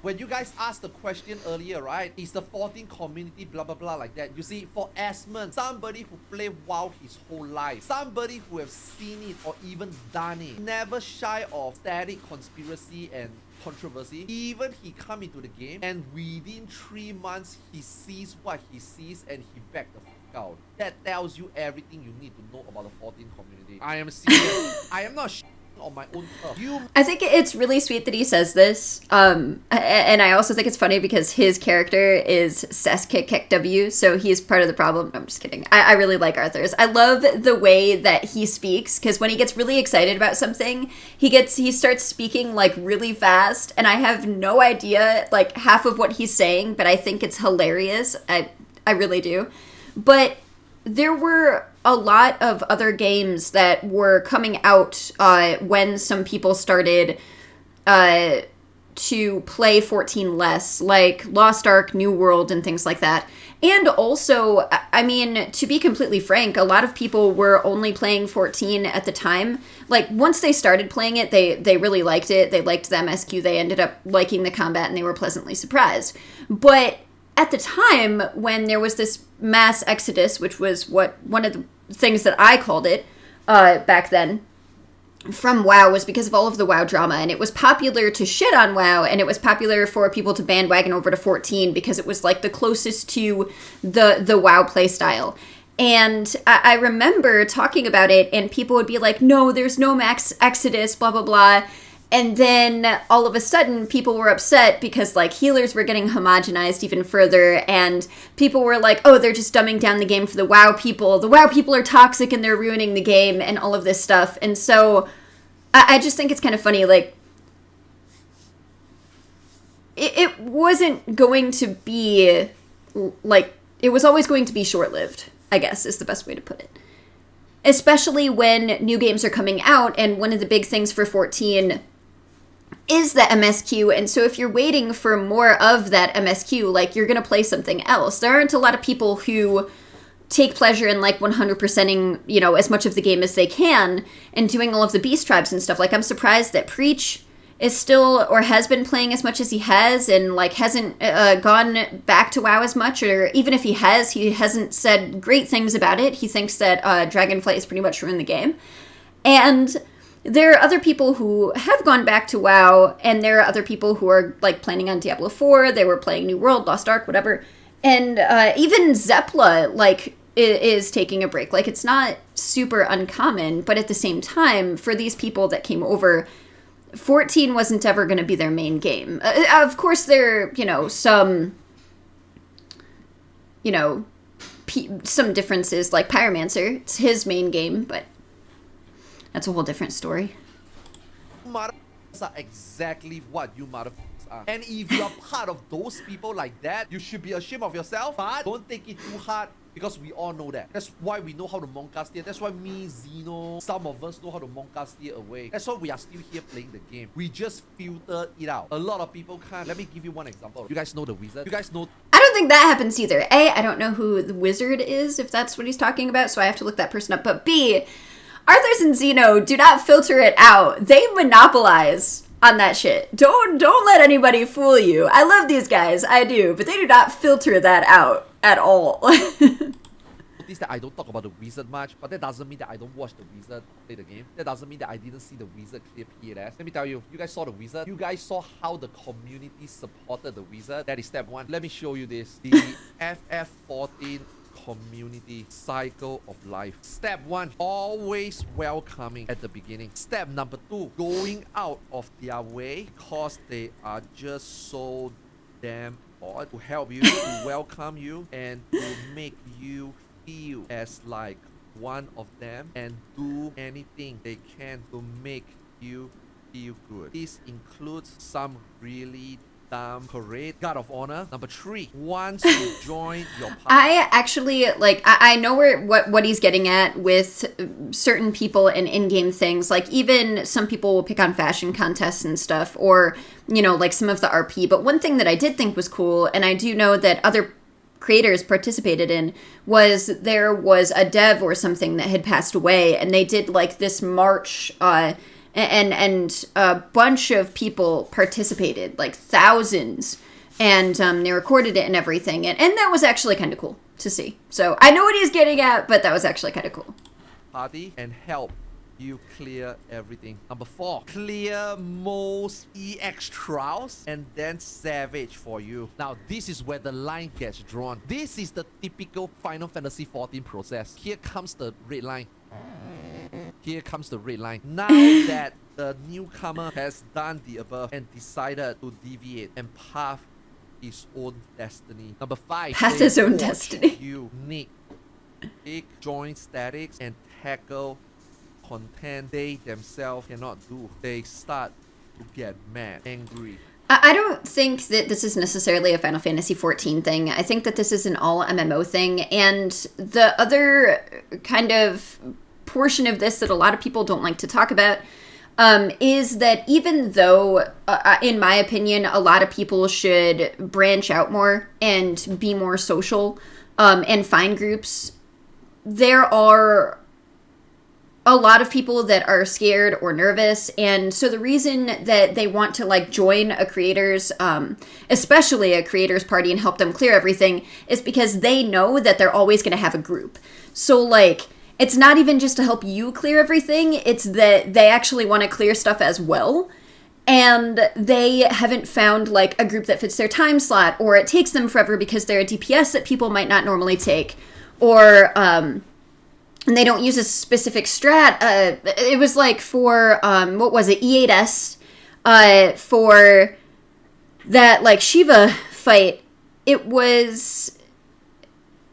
when you guys asked the question earlier, right? Is the 14 community blah blah blah like that? You see, for Asmund, somebody who played WoW his whole life, somebody who have seen it or even done it, never shy of static conspiracy and controversy. Even he come into the game and within 3 months he sees what he sees and he backed the fuck out. That tells you everything you need to know about the 14 community. I am serious. I am not on my own turf. I think it's really sweet that he says this, and I also think it's funny because his character is SESKW, so he's part of the problem. No, I'm just kidding. I really like Arthars. I love the way that he speaks, because when he gets really excited about something, he starts speaking like really fast, and I have no idea like half of what he's saying, but I think it's hilarious. I really do. But there were a lot of other games that were coming out when some people started to play 14 less, like Lost Ark, New World, and things like that. And also, I mean, to be completely frank, a lot of people were only playing 14 at the time. Like, once they started playing it, they really liked it. They liked the MSQ. They ended up liking the combat, and they were pleasantly surprised. But at the time, when there was this mass exodus, which was one of the things that I called it back then, from WoW, was because of all of the WoW drama, and it was popular to shit on WoW, and it was popular for people to bandwagon over to 14 because it was like the closest to the WoW playstyle. And I remember talking about it, and people would be like, no, there's no max exodus, blah, blah, blah. And then all of a sudden, people were upset because like healers were getting homogenized even further, and people were like, oh, they're just dumbing down the game for the WoW people. The WoW people are toxic and they're ruining the game and all of this stuff. And so I just think it's kind of funny, like, it wasn't going to be, like, it was always going to be short-lived, I guess, is the best way to put it. Especially when new games are coming out, and one of the big things for 14 is the MSQ, and so if you're waiting for more of that MSQ, like, you're gonna play something else. There aren't a lot of people who take pleasure in, like, 100%ing, you know, as much of the game as they can, and doing all of the beast tribes and stuff. Like, I'm surprised that Preach is still, or has been playing as much as he has, and, like, hasn't gone back to WoW as much, or even if he hasn't said great things about it. He thinks that Dragonflight has pretty much ruined the game. And there are other people who have gone back to WoW, and there are other people who are, like, planning on Diablo 4, they were playing New World, Lost Ark, whatever. And even Zepla, like, is taking a break. Like, it's not super uncommon, but at the same time, for these people that came over, 14 wasn't ever going to be their main game. Of course, there, you know, some differences, like Pyromancer, it's his main game, but that's a whole different story. Motherfuckers are exactly what you motherfuckers are. And if you're part of those people like that, you should be ashamed of yourself, but don't take it too hard, because we all know that. That's why we know how to Monka steer. That's why me, Zeno, some of us know how to Monka steer away. That's why we are still here playing the game. We just filtered it out. A lot of people can't. Let me give you one example. You guys know the wizard? You guys know... I don't think that happens either. A, I don't know who the wizard is, if that's what he's talking about, so I have to look that person up. But B, Arthars and Zeno do not filter it out. They monopolize on that shit. Don't let anybody fool you. I love these guys, I do, but they do not filter that out at all. Notice that I don't talk about the wizard much, but that doesn't mean that I don't watch the wizard play the game. That doesn't mean that I didn't see the wizard clear PLS. Let me tell you, you guys saw the wizard. You guys saw how the community supported the wizard. That is step one. Let me show you this. The FF14 community cycle of life. Step one, always welcoming at the beginning. Step number two, going out of their way because they are just so damn odd to help you, to welcome you, and to make you feel as like one of them, and do anything they can to make you feel good. This includes some really dumb parade, guard of honor. Number three, once you join your party. I actually, like, I know what he's getting at with certain people and in-game things. Like, even some people will pick on fashion contests and stuff, or, you know, like some of the RP. But one thing that I did think was cool, and I do know that other creators participated in, was there was a dev or something that had passed away, and they did like this march and a bunch of people participated, like thousands, and they recorded it and everything, and that was actually kind of cool to see. So I know what he's getting at, but that was actually kind of cool. Party and help you clear everything. Number 4, clear most EX trials and then Savage for you. Now this is where the line gets drawn. This is the typical Final Fantasy XIV process. Here comes the red line. Here comes the red line. Now that the newcomer has done the above and decided to deviate and path his own destiny. Number 5, path his own destiny. You need pick, join statics, and tackle content they themselves cannot do. They start to get mad, angry. I don't think that this is necessarily a Final Fantasy XIV thing. I think that this is an all MMO thing. And the other kind of portion of this that a lot of people don't like to talk about is that even though, in my opinion, a lot of people should branch out more and be more social and find groups, there are a lot of people that are scared or nervous, and so the reason that they want to like join a creators, especially a creators party, and help them clear everything is because they know that they're always going to have a group. So like, it's not even just to help you clear everything, it's that they actually want to clear stuff as well, and they haven't found like a group that fits their time slot, or it takes them forever because they're a DPS that people might not normally take, or and they don't use a specific strat. It was like for, what was it, E8S, for that, like, Shiva fight, it was,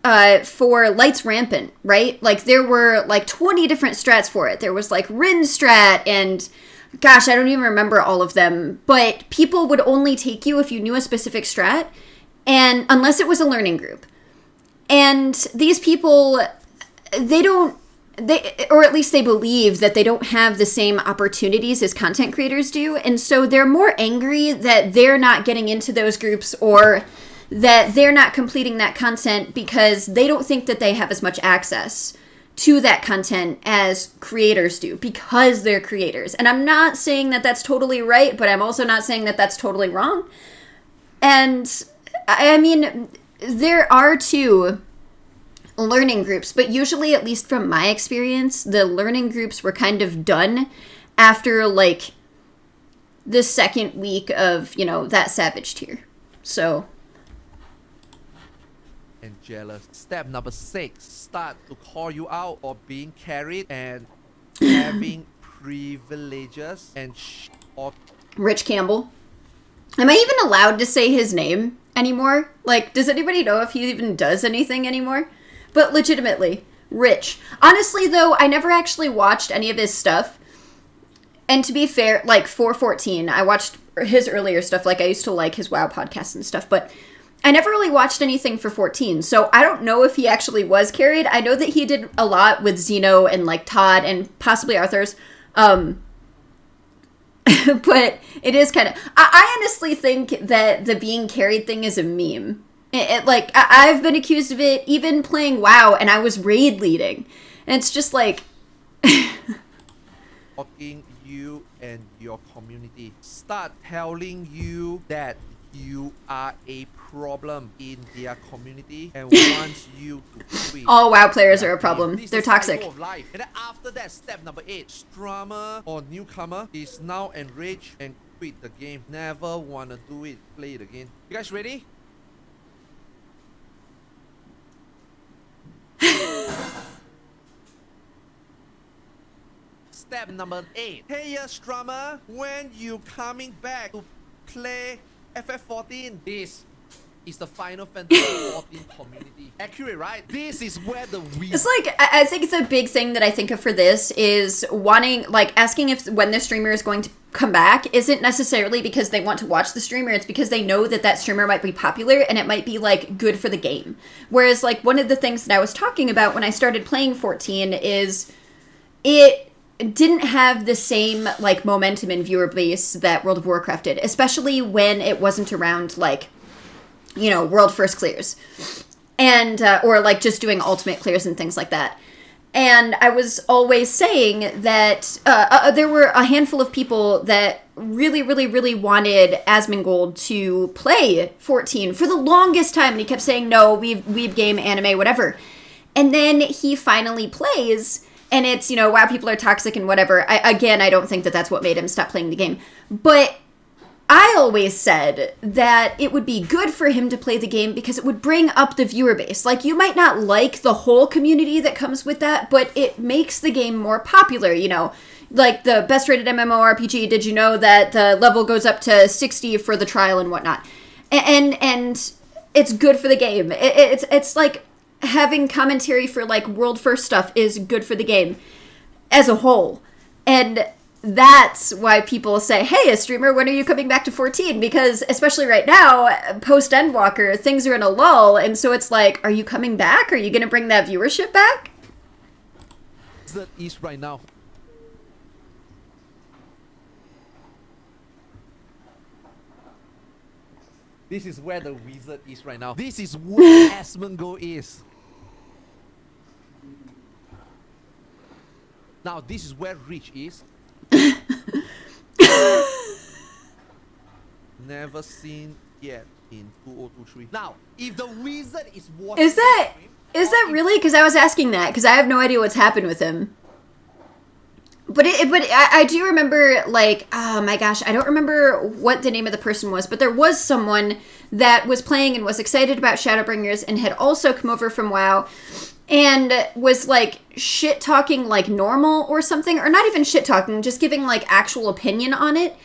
for Lights Rampant, right? Like, there were, like, 20 different strats for it. There was, like, Rin strat, and, gosh, I don't even remember all of them, but people would only take you if you knew a specific strat, and unless it was a learning group. And these people, or at least they believe that they don't have the same opportunities as content creators do, and so they're more angry that they're not getting into those groups or that they're not completing that content because they don't think that they have as much access to that content as creators do because they're creators. And I'm not saying that that's totally right, but I'm also not saying that that's totally wrong. And I mean, there are two learning groups, but usually, at least from my experience, the learning groups were kind of done after like the second week of, you know, that Savage tier. So, and jealous. Step number 6, start to call you out or being carried and having privileges and Rich Campbell. Am I even allowed to say his name anymore? Like, does anybody know if he even does anything anymore? But legitimately, Rich. Honestly, though, I never actually watched any of his stuff. And to be fair, like, for 14, I watched his earlier stuff. Like, I used to like his WoW podcasts and stuff. But I never really watched anything for 14. So I don't know if he actually was carried. I know that he did a lot with Zeno and, like, Todd and possibly Arthars. But it is kind of... I honestly think that the being carried thing is a meme. Like, I've been accused of it even playing WoW, and I was raid leading. And it's just like... Talking you and your community. Start telling you that you are a problem in their community and wants you to quit. All WoW players are a problem. They're toxic. Of life. And then after that, step number 8. Strummer or newcomer is now enraged and quit the game. Never wanna do it. Play it again. You guys ready? Step number 8. Hey, Strummer, when you coming back to play FF14? This is the Final Fantasy XIV community. Accurate, right? This is where the It's like, I think the big thing that I think of for this is wanting, like, asking if when the streamer is going to come back isn't necessarily because they want to watch the streamer, it's because they know that that streamer might be popular and it might be, like, good for the game. Whereas, like, one of the things that I was talking about when I started playing 14 is it didn't have the same, like, momentum and viewer base that World of Warcraft did, especially when it wasn't around, like, you know, world first clears. And, or, like, just doing ultimate clears and things like that. And I was always saying that there were a handful of people that really, really, really wanted Asmongold to play 14 for the longest time. And he kept saying, no, weeb game, anime, whatever. And then he finally plays, and it's, wow, people are toxic and whatever. I don't think that that's what made him stop playing the game. But I always said that it would be good for him to play the game because it would bring up the viewer base. Like, you might not like the whole community that comes with that, but it makes the game more popular, Like, the best rated MMORPG, did you know that the level goes up to 60 for the trial and whatnot? And it's good for the game. It's like having commentary for, like, world first stuff is good for the game as a whole. And that's why people say, hey, a streamer, when are you coming back to 14? Because especially right now, post Endwalker, things are in a lull. And so it's like, are you coming back? Are you going to bring that viewership back? That is right now. This is where the wizard is right now. This is where Asmongold is. Now, this is where Rich is. Never seen yet in 2023. Now, if the wizard is watching, is that really? Because I was asking that because I have no idea what's happened with him. But I do remember, like, oh my gosh, I don't remember what the name of the person was, but there was someone that was playing and was excited about Shadowbringers and had also come over from WoW and was, like, shit-talking like normal or something, or not even shit-talking, just giving, like, actual opinion on it.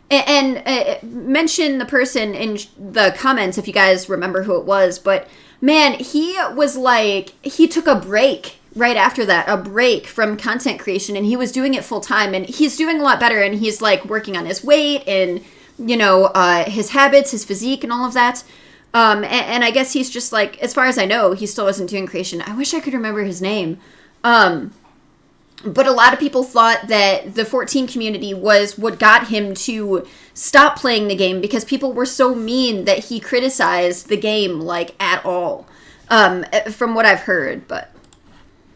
And mention the person in the comments if you guys remember who it was, but man, he was like, he took a break right after that, a break from content creation, and he was doing it full time, and he's doing a lot better, and he's like working on his weight and his habits, his physique, and all of that. And I guess he's just like, as far as I know, he still wasn't doing creation. I wish I could remember his name. But a lot of people thought that the 14 community was what got him to stop playing the game because people were so mean that he criticized the game, like, at all. From what I've heard, but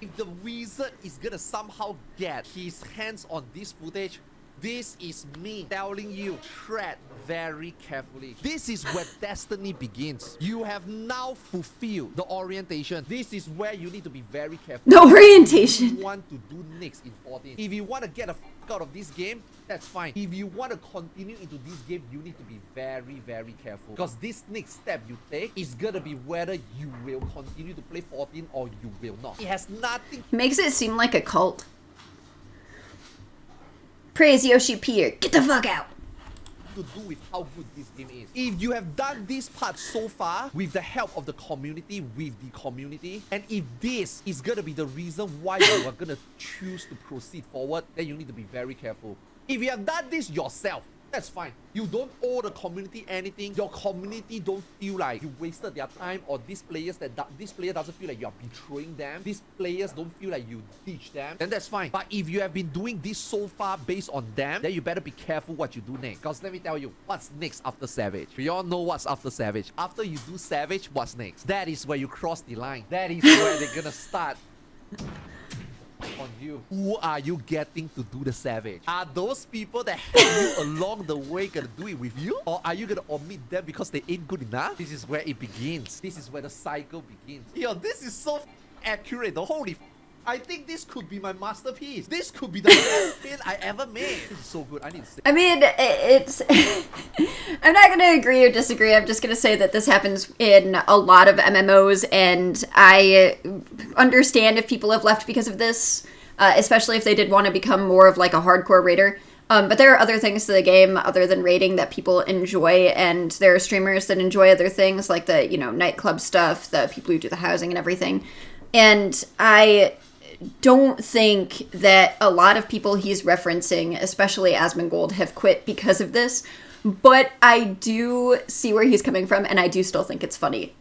if the wizard is gonna somehow get his hands on this footage, this is me telling you, tread very carefully. This is where destiny begins. You have now fulfilled the orientation. This is where you need to be very careful. The orientation. What you want to do next in 14. If you want to get a out of this game, that's fine. If you want to continue into this game, you need to be very, very careful. Because this next step you take is gonna be whether you will continue to play 14 or you will not. It has nothing. Makes it seem like a cult. Praise Yoshi Peter. Get the fuck out. To do with how good this game is. If you have done this part so far with the help of the community, and if this is gonna be the reason why you are gonna choose to proceed forward, then you need to be very careful. If you have done this yourself, that's fine. You don't owe the community anything. Your community don't feel like you wasted their time, or this player doesn't feel like you are betraying them. These players don't feel like you ditch them. Then that's fine. But if you have been doing this so far based on them, then you better be careful what you do next. Because let me tell you, what's next after Savage? We all know what's after Savage. After you do Savage, what's next? That is where you cross the line. That is where they're gonna start on you. Who are you getting to do the Savage? Are those people that help you along the way gonna do it with you? Or are you gonna omit them because they ain't good enough? This is where it begins. This is where the cycle begins. Yo, this is so accurate. The holy I think this could be my masterpiece. This could be the best pin I ever made. This is so good. I need to say. I mean, it's... I'm not going to agree or disagree. I'm just going to say that this happens in a lot of MMOs, and I understand if people have left because of this, especially if they did want to become more of like a hardcore raider. But there are other things to the game other than raiding that people enjoy, and there are streamers that enjoy other things like the, nightclub stuff, the people who do the housing and everything. And I don't think that a lot of people he's referencing, especially Asmongold, have quit because of this, but I do see where he's coming from, and I do still think it's funny.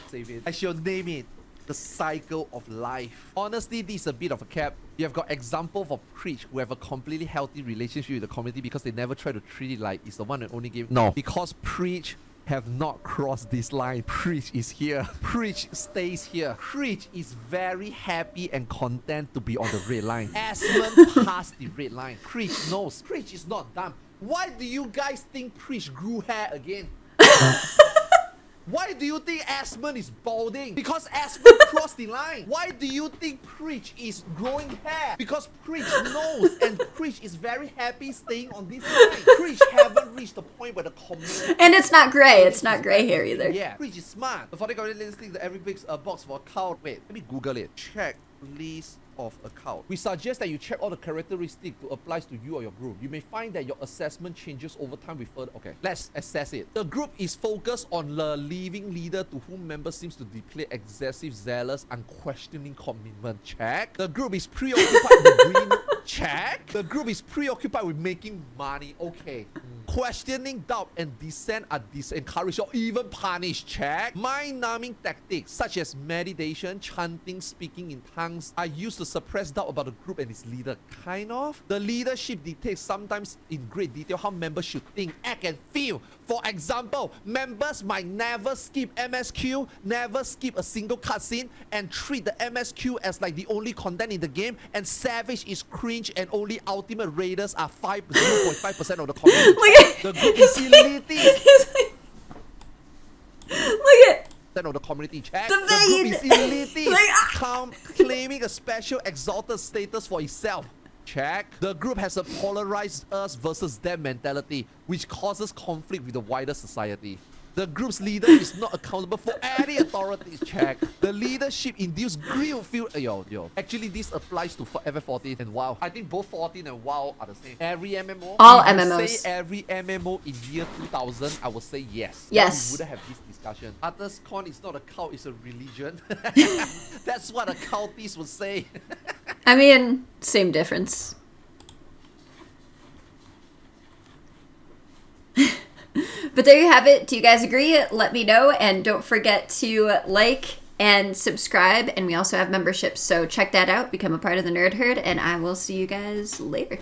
Save it. I shall name it the cycle of life. Honestly, this is a bit of a cap. You have got examples of Preach who have a completely healthy relationship with the community because they never try to treat it like it's the one and only game. No, because Preach have not crossed this line. Preach is here. Preach stays here. Preach is very happy and content to be on the red line. Asmund passed the red line. Preach knows. Preach is not dumb. Why do you guys think Preach grew hair again? Why do you think Asmund is balding? Because Asmund crossed the line. Why do you think Preach is growing hair? Because Preach knows, and Preach is very happy staying on this line. Preach haven't reached the point where the community... And it's not gray. It's not gray hair either. Yeah, Preach is smart. The 40 got listing the every big box for account. Wait, let me Google it. Check list of account. We suggest that you check all the characteristics to apply to you or your group. You may find that your assessment changes over time with further... Okay, let's assess it. The group is focused on the living leader to whom members seems to display excessive, zealous, unquestioning commitment. Check. The group is preoccupied with green... Check. The group is preoccupied with making money. Okay. Questioning, doubt, and dissent are disencouraged or even punished. Check. Mind-numbing tactics such as meditation, chanting, speaking in tongues are used to suppress doubt about the group and its leader. Kind of. The leadership dictates sometimes in great detail how members should think, act, and feel. For example, members might never skip MSQ, never skip a single cutscene, and treat the MSQ as like the only content in the game, and Savage is cringe and only Ultimate Raiders are 0.5% of the community. The group is elitist. Look at Of the community. Check. the vein. The group is elitist. Like, Claiming a special exalted status for itself. Check. The group has a polarized us versus them mentality, which causes conflict with the wider society. The group's leader is not accountable for any authorities. Check. The leadership induced grief feel. Yo. Actually, this applies to FF14 and WoW. I think both 14 and WoW are the same. Every MMO. All if you MMOs. say every MMO in year 2000, I would say yes. Yes. We wouldn't have this discussion. Arthars Con is not a cult, it's a religion. That's what a cultist would say. I mean, same difference. But there you have it. Do you guys agree? Let me know. And don't forget to like and subscribe. And we also have memberships. So check that out. Become a part of the Nerd Herd. And I will see you guys later.